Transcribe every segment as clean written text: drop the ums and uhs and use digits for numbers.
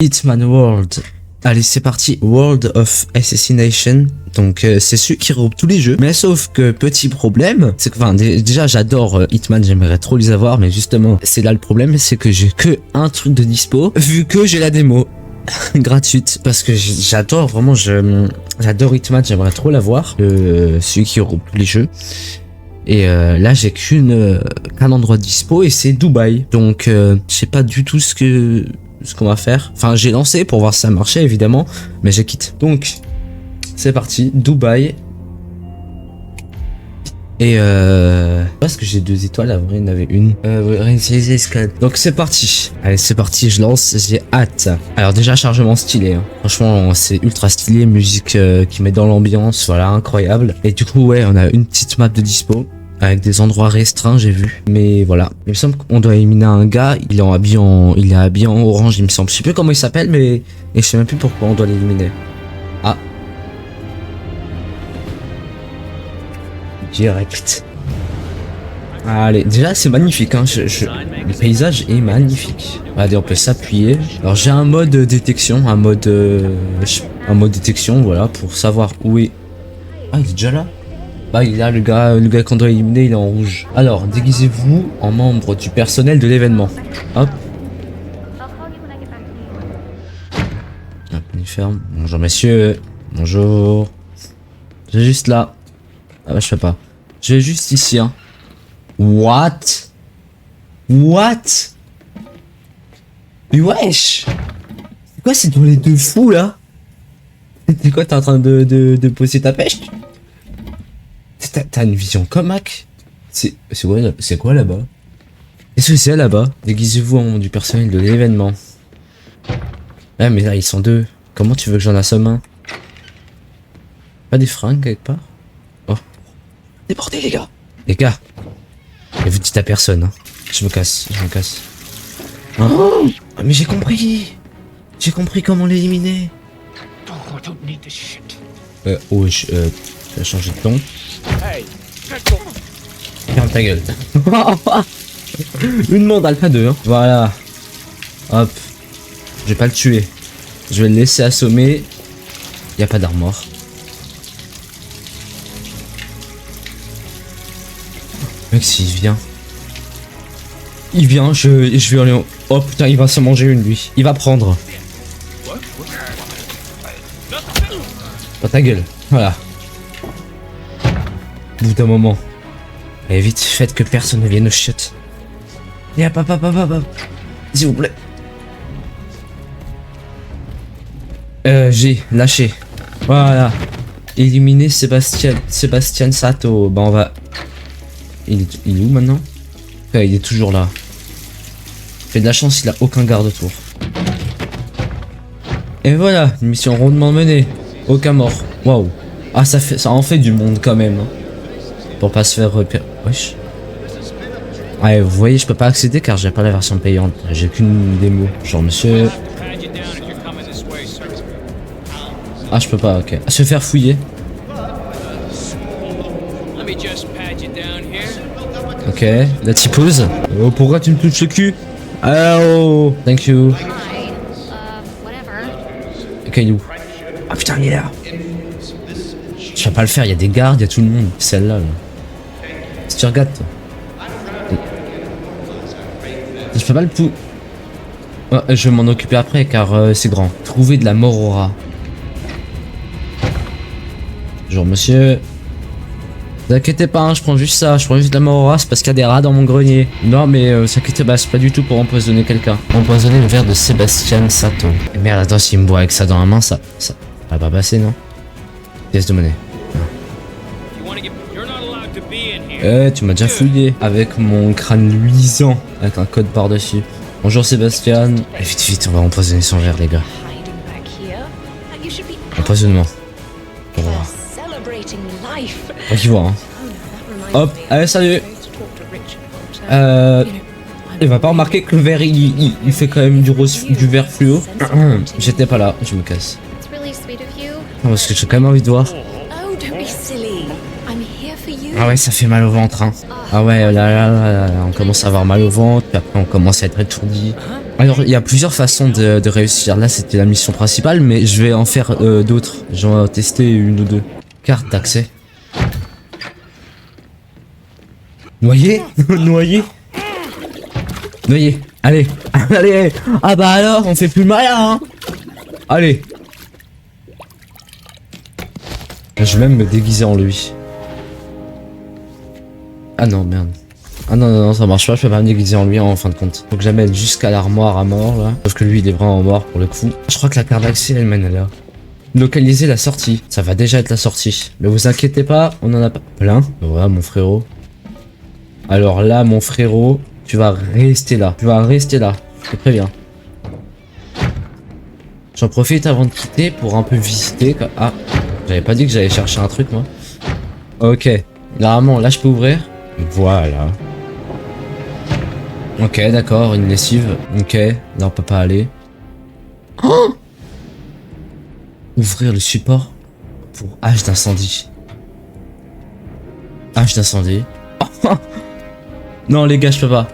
Hitman World. Allez, c'est parti. World of Assassination. Donc c'est celui qui regroupe tous les jeux. Mais sauf que petit problème, c'est que enfin déjà j'adore Hitman, j'aimerais trop les avoir, mais justement c'est là le problème, c'est que j'ai que un truc de dispo vu que j'ai la démo gratuite, parce que j'adore vraiment, j'adore Hitman, j'aimerais trop l'avoir, celui qui regroupe tous les jeux. Et là j'ai qu'un endroit de dispo et c'est Dubaï. Donc je sais pas du tout ce qu'on va faire. Enfin j'ai lancé pour voir si ça marchait évidemment, mais j'ai quitté. Donc c'est parti, Dubaï. Et parce que j'ai 2 étoiles, avant il y en avait une. Donc c'est parti. Allez c'est parti, je lance, j'ai hâte. Alors déjà chargement stylé, hein. Franchement c'est ultra stylé, musique qui met dans l'ambiance, voilà, incroyable. Et du coup ouais, on a une petite map de dispo avec des endroits restreints, j'ai vu. Mais voilà, il me semble qu'on doit éliminer un gars, il est habillé en orange, il me semble. Je sais plus comment il s'appelle, mais je sais même plus pourquoi on doit l'éliminer. Ah. Direct. Allez, déjà c'est magnifique, hein. Le paysage est magnifique. Regardez, on peut s'appuyer. Alors j'ai un mode détection, un mode détection, voilà, pour savoir où est. Ah, il est déjà là. Bah il est là, le gars qu'on doit éliminer, il est en rouge. Alors déguisez-vous en membre du personnel de l'événement. Hop. Hop, il ferme. Bonjour messieurs. Bonjour. J'ai juste là. Ah bah je fais pas. J'ai juste ici, hein. What? What? Mais wesh! C'est quoi ces les deux fous là? C'est quoi, t'es en train de poser ta pêche? T'as une vision comac? C'est quoi là-bas? Qu'est-ce que c'est là-bas? Déguisez-vous en du personnel de l'événement. Ah mais là ils sont 2. Comment tu veux que j'en assomme un? Pas des fringues quelque part? Oh. Débordez les gars! Les gars! Et vous dites à personne, hein. Je me casse. Oh, mais j'ai compris! J'ai compris comment l'éliminer! Tu as changé de ton. Ferme ta gueule. Une monde alpha 2, hein. Voilà. Hop. Je vais pas le tuer. Je vais le laisser assommer. Y a pas d'armor. Mec, s'il vient. Il vient, je vais aller. Oh putain, il va se manger une lui. Il va prendre. Pas ta gueule. Voilà. Au bout d'un moment. Allez vite, faites que personne ne vienne au chiottes. Et hop. S'il vous plaît. J'ai lâché. Voilà. Éliminer Sébastien Sato. Bah on va. Il est où maintenant? Ouais, il est toujours là. Fait de la chance, il a aucun garde-tour. Et voilà, une mission rondement menée. Aucun mort. Waouh. Ah, ça en fait du monde quand même. Hein. Pour pas se faire repérer. Wesh. Ouais, vous voyez, je peux pas accéder car j'ai pas la version payante. J'ai qu'une démo. Genre, monsieur. Ah, je peux pas, ok. Se faire fouiller. Ok, la typose. Oh, pourquoi tu me touches le cul? Oh, thank you. Ok, il est où? Ah putain, il est là. Je vais pas le faire, il y a des gardes, il y a tout le monde. Celle-là, là. Si tu regardes, toi. Je peux pas le pou... Oh, je vais m'en occuper après car c'est grand. Trouver de la mort au rat. Bonjour monsieur. Ne vous inquiétez pas, hein, je prends juste ça, je prends juste de la mort au rat, c'est parce qu'il y a des rats dans mon grenier. Non mais vous inquiétez pas, c'est pas du tout pour empoisonner quelqu'un. Empoisonner le verre de Sébastien Sato. Et merde, attends, s'il me boit avec ça dans la main, ça va pas passer, non? Pièce de monnaie. Tu m'as déjà fouillé avec mon crâne luisant, avec un code par-dessus. Bonjour Sébastien. Et vite, on va empoisonner son verre, les gars. Empoisonnement. Oh. On y voit, hein. Hop, allez, salut. Il va pas remarquer que le verre il fait quand même du vert fluo. J'étais pas là, je me casse. Non, parce que j'ai quand même envie de voir. Ah ouais, ça fait mal au ventre, hein. Ah ouais, là, on commence à avoir mal au ventre, puis après on commence à être étourdi. Alors, il y a plusieurs façons de réussir. Là, c'était la mission principale, mais je vais en faire d'autres. J'en ai testé une ou deux. Carte d'accès. Noyer. Noyer. Noyer. Allez. Allez. Ah bah alors, on fait plus le malin, hein. Allez. Je vais même me déguiser en lui. Ah non, merde. Ah non, non, non, ça marche pas, je peux pas me déguiser en lui en fin de compte. Faut que j'amène jusqu'à l'armoire à mort, là. Sauf que lui, il est vraiment mort pour le coup. Je crois que la carte d'accès, elle mène là. Localiser la sortie. Ça va déjà être la sortie. Mais vous inquiétez pas, on en a pas plein. Voilà, mon frérot. Alors là, mon frérot, tu vas rester là. Tu vas rester là. Je te préviens. J'en profite avant de quitter pour un peu visiter. Ah, j'avais pas dit que j'allais chercher un truc, moi. Ok. Normalement, là, je peux ouvrir. Voilà. Ok, d'accord, une lessive. Ok, là, on peut pas aller. Oh, ouvrir le support pour hache d'incendie. Hache d'incendie. Oh, non, les gars, je peux pas.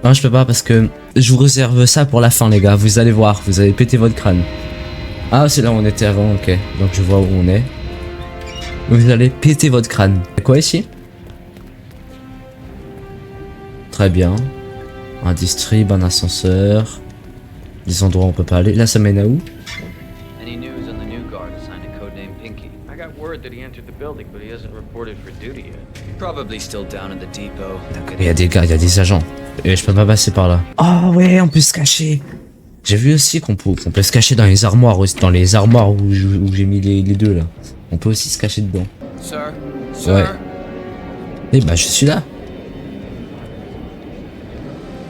Non, je peux pas parce que je vous réserve ça pour la fin, les gars. Vous allez voir, vous allez péter votre crâne. Ah, c'est là où on était avant, ok. Donc je vois où on est. Vous allez péter votre crâne. Quoi ici? Très bien. Un distrib, un ascenseur. Des endroits où on peut pas aller. Là, ça mène à où? Any news on the new guard assigned to codename Pinky? I got word that he entered the building, but he hasn't reported for duty yet. Probably still down at the depot. Il y a des gars, il y a des agents. Et je peux pas passer par là. Oh ouais, on peut se cacher. J'ai vu aussi qu'on peut se cacher dans les armoires, dans les armoires où j'ai mis les deux là. On peut aussi se cacher dedans. Sir? Ouais. Et bah je suis là.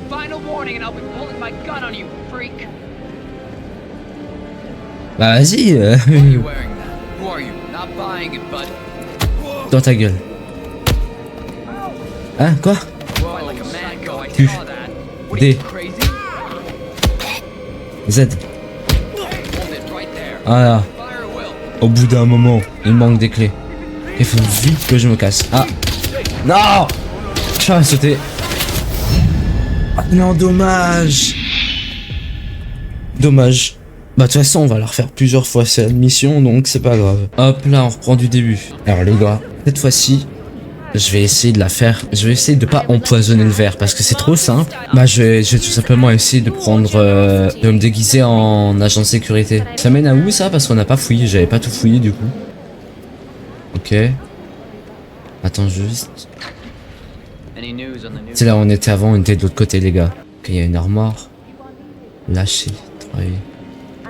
Final warning and I'll be pulling my gun on you, freak. Bah vas-y. Why are you wearing that? Who are you? Not buying it, but... Dans ta gueule. Hein, quoi? Whoa, like a man go, I U. saw that. What are D. you, crazy? Z. Hold it right there. Ah là. Fire well. Au bout d'un moment, il manque des clés. Il faut vite que je me casse. Ah. Non. Je vais sauter. Ah non, dommage. Dommage. Bah de toute façon, on va la refaire plusieurs fois cette mission, donc c'est pas grave. Hop là, on reprend du début. Alors les gars, cette fois-ci, je vais essayer de la faire. Je vais essayer de pas empoisonner le verre parce que c'est trop simple. Bah je vais tout simplement essayer de prendre, de me déguiser en agent de sécurité. Ça mène à où ça? Parce qu'on n'a pas fouillé. J'avais pas tout fouillé du coup. Ok. Attends juste. Any news on the new... C'est là où on était avant, on était de l'autre côté les gars. Ok, il y a une armoire. Lâcher, travailler.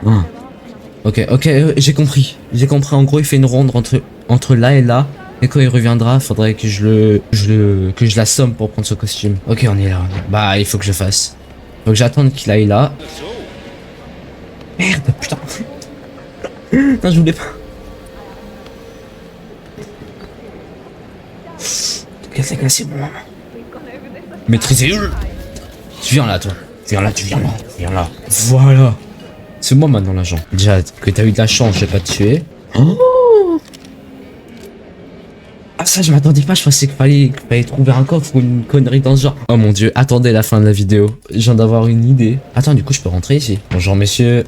Ah. Ok, ok, j'ai compris. J'ai compris. En gros, il fait une ronde entre là et là. Et quand il reviendra, faudrait que que je l'assomme pour prendre ce costume. Ok, on est là. Bah, il faut que je fasse. Faut que j'attende qu'il aille là. Merde, putain. Non, je voulais pas. T'inquiète, les gars, c'est bon. Maîtrisez. Tu viens là, toi. Viens là, tu viens là. Viens là. Voilà. C'est moi maintenant l'agent. Déjà que t'as eu de la chance, j'ai pas tué. Oh, ah ça je m'attendais pas, je pensais qu'il fallait trouver un coffre ou une connerie dans ce genre. Oh mon dieu, attendez la fin de la vidéo. Je viens d'avoir une idée. Attends, du coup je peux rentrer ici. Bonjour messieurs.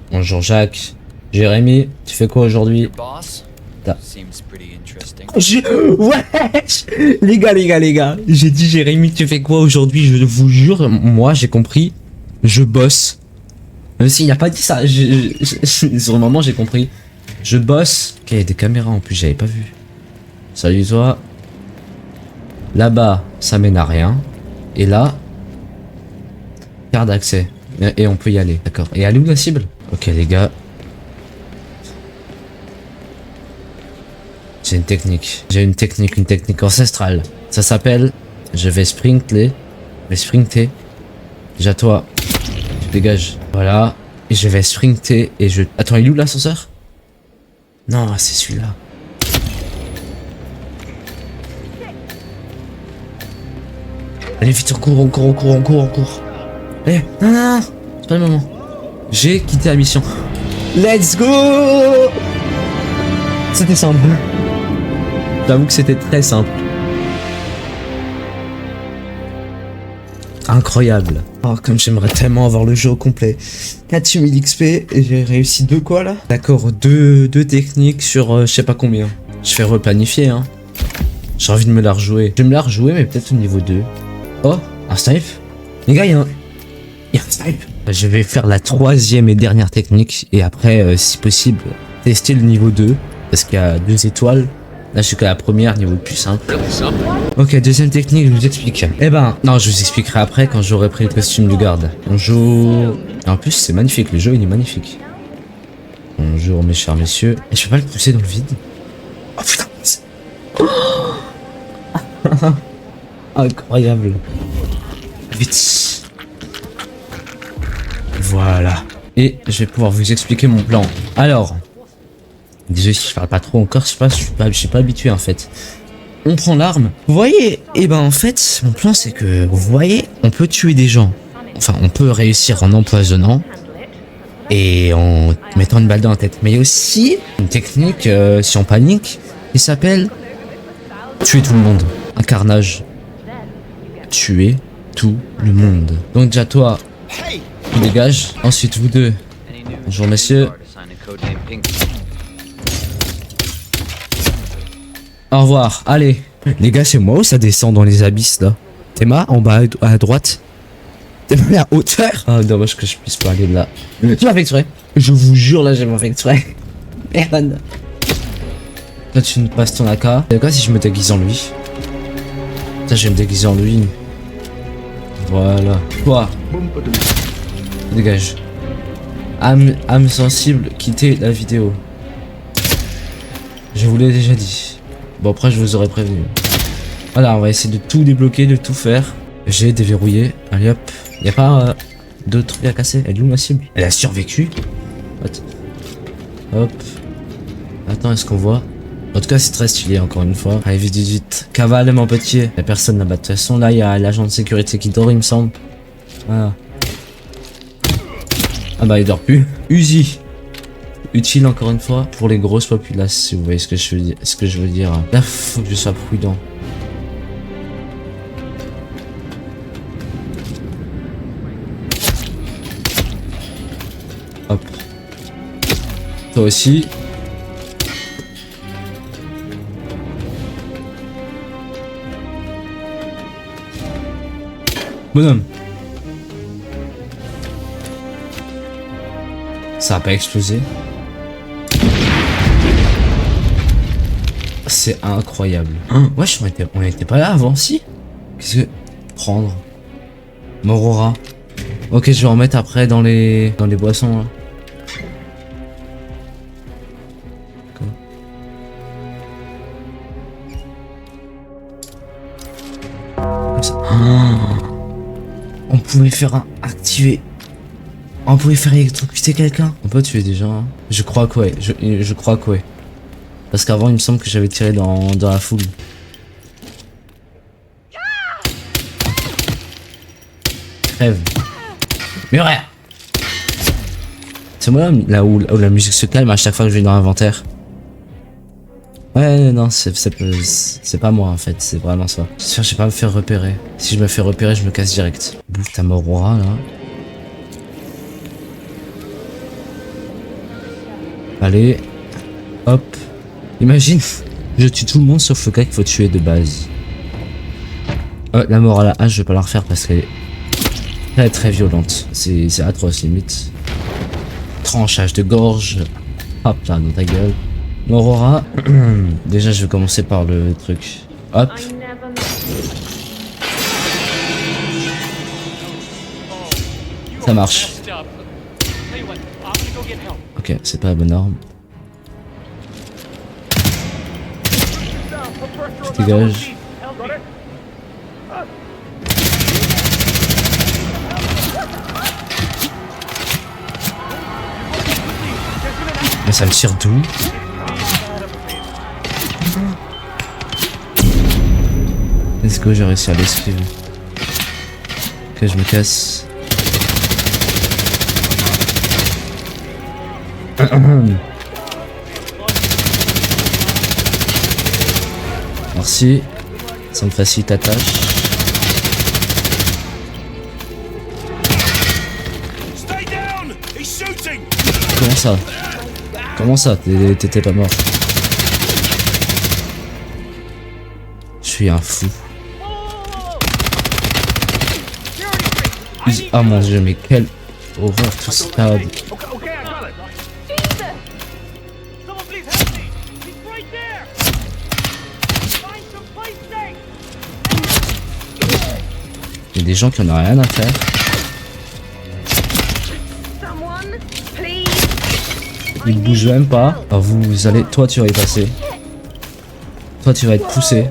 Bonjour Jacques. Jérémy, tu fais quoi aujourd'hui? Boss? Da. Seems pretty interesting. Wesh. Les gars. J'ai dit Jérémy, tu fais quoi aujourd'hui? Je vous jure, moi j'ai compris. Je bosse. Même s'il n'a pas dit ça, sur le moment j'ai compris. Je bosse. Ok, il y a des caméras en plus, j'avais pas vu. Salut toi. Là-bas, ça mène à rien. Et là, carte d'accès. Et on peut y aller, d'accord. Et elle est où la cible? Ok les gars. J'ai une technique. J'ai une technique ancestrale. Ça s'appelle, je vais sprinter. Déjà toi. Dégage. Voilà. Et je vais sprinter et je... Attends, il est où l'ascenseur? Non, c'est celui-là. Allez, vite, on court. Allez, non. C'est pas le moment. J'ai quitté la mission. Let's go! C'était simple. J'avoue que c'était très simple. incroyable. Oh, comme j'aimerais tellement avoir le jeu au complet. 4000 XP et j'ai réussi 2 quoi là? D'accord, deux techniques sur je sais pas combien. Je vais replanifier hein. J'ai envie de me la rejouer. Je vais me la rejouer mais peut-être au niveau 2. Oh, un snipe? Les gars, il y a un snipe. Je vais faire la 3e et dernière technique et après, si possible, tester le niveau 2 parce qu'il y a 2 étoiles. Là, je suis qu'à la première, niveau le plus simple. Ok, deuxième technique, je vous explique. Eh ben, non, je vous expliquerai après quand j'aurai pris le costume du garde. Bonjour. En plus, c'est magnifique, le jeu, il est magnifique. Bonjour, mes chers messieurs. Et je peux pas le pousser dans le vide? Oh putain. Oh incroyable. Vite. Voilà. Et je vais pouvoir vous expliquer mon plan. Alors, désolé si je parle pas trop encore, je suis pas habitué en fait. On prend l'arme. Vous voyez, et ben en fait, mon plan c'est que, vous voyez, on peut tuer des gens. Enfin, on peut réussir en empoisonnant et en mettant une balle dans la tête. Mais il y a aussi une technique, si on panique, qui s'appelle tuer tout le monde. Un carnage. Tuer tout le monde. Donc déjà toi, tu dégages. Ensuite vous deux. Bonjour messieurs. Au revoir, allez. Les gars, c'est moi ou ça descend dans les abysses là? Théma, en bas à droite. Théma à hauteur. Ah, dommage que je puisse pas aller là. J'ai pas fait exprès. Je vous jure, là, j'ai pas fait exprès. Merde. Là, tu me passes ton AK. D'accord, si je me déguise en lui. Ça, je vais me déguiser en lui. Voilà. Toi. Dégage. Âme sensible, quittez la vidéo. Je vous l'ai déjà dit. Bon après je vous aurais prévenu. Voilà, on va essayer de tout débloquer, de tout faire. J'ai déverrouillé. Allez hop. Y'a pas d'autres trucs à casser. Elle est où ma cible? Elle a survécu. What? Hop. Attends, est-ce qu'on voit? En tout cas c'est très stylé encore une fois. Allez vite vite vite. Cavale mon petit. Y'a personne là-bas. De toute façon là il y a l'agent de sécurité qui dort il me semble. Voilà. Ah bah il dort plus. Uzi. Utile encore une fois pour les grosses populations, si vous voyez ce que je veux dire. Là, faut que je sois prudent. Hop. Toi aussi. Bonhomme. Ça a pas explosé. C'est incroyable. Wesh, on était pas là avant, si? Qu'est-ce que... Prendre. Morora. Ok, je vais en mettre après dans les boissons, là. Comme ça. On pouvait faire activer. On pouvait faire électrocuter quelqu'un. On peut tuer des gens, hein. Je crois que ouais. Je crois que ouais. Parce qu'avant, il me semble que j'avais tiré dans la foule. Crève. Murray. C'est moi là où la musique se calme à chaque fois que je vais dans l'inventaire. Ouais, non, c'est pas moi en fait, c'est vraiment ça. J'espère que je vais pas me faire repérer. Si je me fais repérer, je me casse direct. Bouffe ta Morora là. Allez. Hop. Imagine, je tue tout le monde sauf le gars qu'il faut tuer de base. La mort à la hache, je vais pas la refaire parce qu'elle est très très violente. C'est atroce limite. Tranchage de gorge. Hop là, dans ta gueule. Aurora. Déjà, je vais commencer par le truc. Hop. Ça marche. Ok, c'est pas la bonne arme. Je dégage. Mais ça me tire d'où? Let's go, j'ai réussi à l'esquiver. Ok, je me casse. Merci, ça me facilite la tâche. Comment ça? Comment ça? T'étais pas mort? Je suis un fou. Ah mon dieu, mais quelle horreur tout ça. Il y a des gens qui en ont rien à faire. Ils bougent même pas. Alors vous allez, toi tu vas y passer. Toi tu vas être poussé.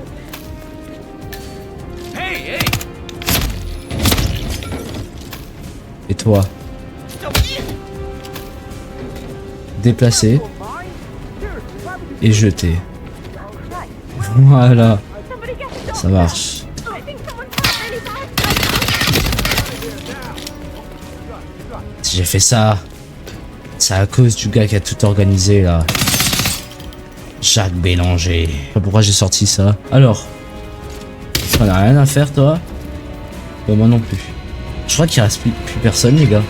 Et toi, déplacé et jeté. Voilà, ça marche. Si j'ai fait ça, c'est à cause du gars qui a tout organisé là. Jacques Bélanger. Je sais pas pourquoi j'ai sorti ça. Alors, t'en as rien à faire toi? Bah, moi non plus. Je crois qu'il reste plus personne les gars.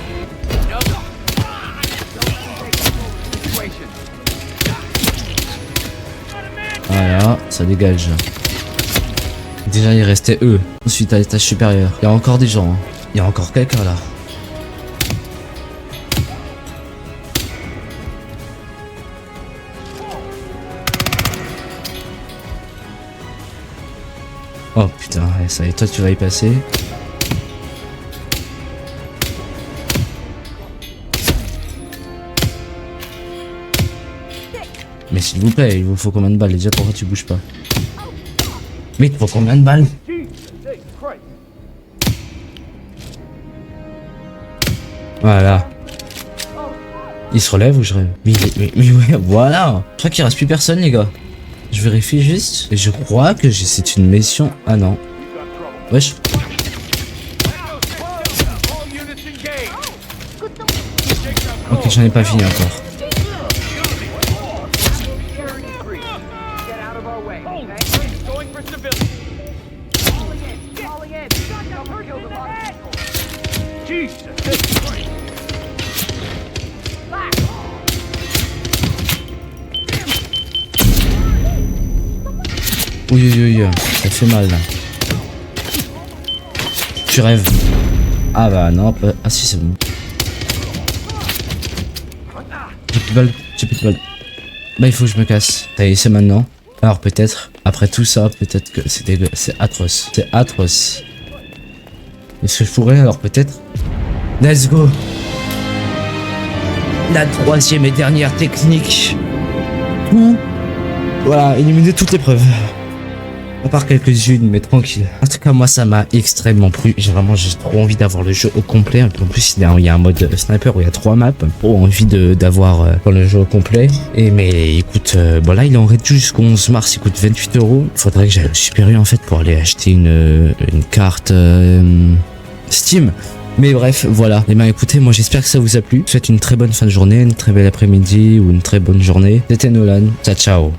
Voilà, ça dégage. Déjà il restait eux. Ensuite à l'étage supérieur. Il y a encore des gens. Hein. Il y a encore quelqu'un là. Oh putain, ouais, ça y est, toi tu vas y passer. Mais s'il vous plaît, il vous faut combien de balles? Déjà pourquoi tu bouges pas? Mais il te faut combien de balles? Voilà. Il se relève ou je rêve? Mais ouais, voilà. Je crois qu'il reste plus personne les gars. Je vérifie juste. Et je crois que c'est une mission. Ah non. Wesh. Ok, j'en ai pas fini encore. Oui, ça fait mal là. Tu rêves. Ah bah non, pas... Ah si c'est bon. J'ai plus de balles, j'ai plus de balles. Bah il faut que je me casse. Ça y est, c'est maintenant. Alors peut-être, après tout ça, peut-être que c'est atroce. C'est atroce. Est-ce que je pourrais alors peut-être? Let's go. La troisième et dernière technique. Voilà, éliminer toute l'épreuve. À part quelques-unes, mais tranquille. En tout cas, moi, ça m'a extrêmement plu. J'ai trop envie d'avoir le jeu au complet. En plus, il y a un mode sniper où il y a 3 maps. Trop envie d'avoir le jeu au complet. Et mais écoute, bon là, il est en réduit jusqu'au 11 mars. Il coûte 28 €. Il faudrait que j'aille au Super U en fait pour aller acheter une carte Steam. Mais bref, voilà. Et ben écoutez, moi j'espère que ça vous a plu. Je vous souhaite une très bonne fin de journée, une très belle après-midi ou une très bonne journée. C'était Nolan. Ciao, ciao.